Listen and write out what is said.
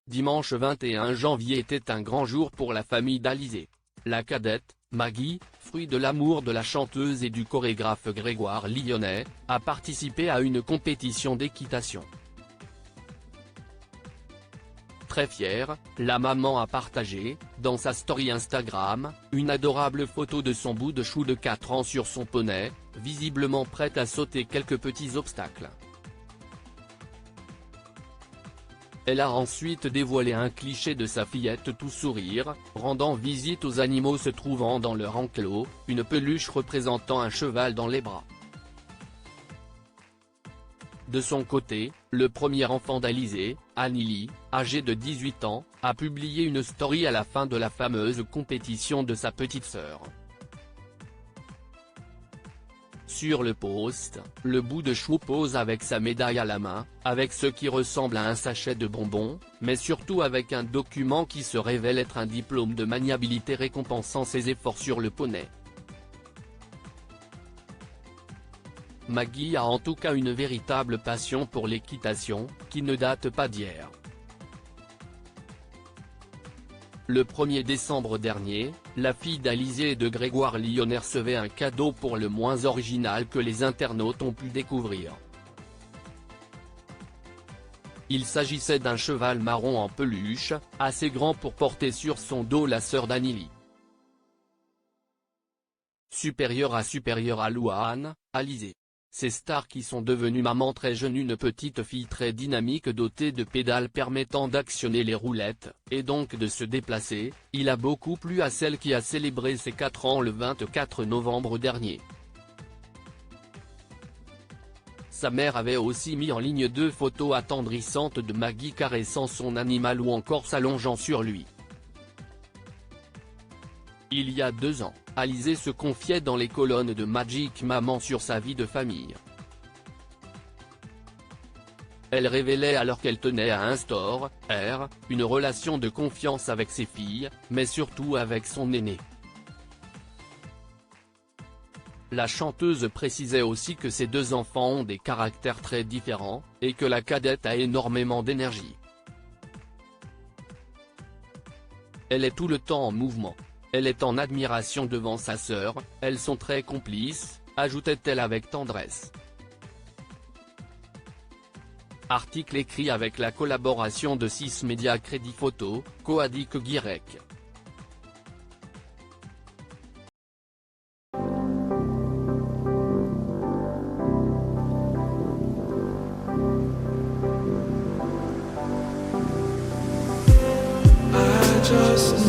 Dimanche 21 janvier était un grand jour pour la famille d'Alizée. La cadette, Maggie, fruit de l'amour de la chanteuse et du chorégraphe Grégoire Lyonnais, a participé à une compétition d'équitation. Très fière, la maman a partagé, dans sa story Instagram, une adorable photo de son bout de chou de 4 ans sur son poney, visiblement prête à sauter quelques petits obstacles. Elle a ensuite dévoilé un cliché de sa fillette tout sourire, rendant visite aux animaux se trouvant dans leur enclos, une peluche représentant un cheval dans les bras. De son côté, le premier enfant d'Alizée, Anneli, âgé de 18 ans, a publié une story à la fin de la fameuse compétition de sa petite sœur. Sur le post, le bout de chou pose avec sa médaille à la main, avec ce qui ressemble à un sachet de bonbons, mais surtout avec un document qui se révèle être un diplôme de maniabilité récompensant ses efforts sur le poney. Maggie a en tout cas une véritable passion pour l'équitation, qui ne date pas d'hier. Le 1er décembre dernier, la fille d'Alizée et de Grégoire Lyonnais recevait un cadeau pour le moins original que les internautes ont pu découvrir. Il s'agissait d'un cheval marron en peluche, assez grand pour porter sur son dos la sœur d'Anneli. Supérieure à Louane, Alizée. Ces stars qui sont devenues mamans très jeunes, une petite fille très dynamique dotée de pédales permettant d'actionner les roulettes, et donc de se déplacer, il a beaucoup plu à celle qui a célébré ses 4 ans le 24 novembre dernier. Sa mère avait aussi mis en ligne 2 photos attendrissantes de Maggie caressant son animal ou encore s'allongeant sur lui. Il y a 2 ans, Alizée se confiait dans les colonnes de Magic Maman sur sa vie de famille. Elle révélait alors qu'elle tenait à instaurer une relation de confiance avec ses filles, mais surtout avec son aîné. La chanteuse précisait aussi que ses 2 enfants ont des caractères très différents, et que la cadette a énormément d'énergie. Elle est tout le temps en mouvement. Elle est en admiration devant sa sœur, elles sont très complices, ajoutait-elle avec tendresse. Article écrit avec la collaboration de 6 médias Crédit Photo, Coadic Guirec. Just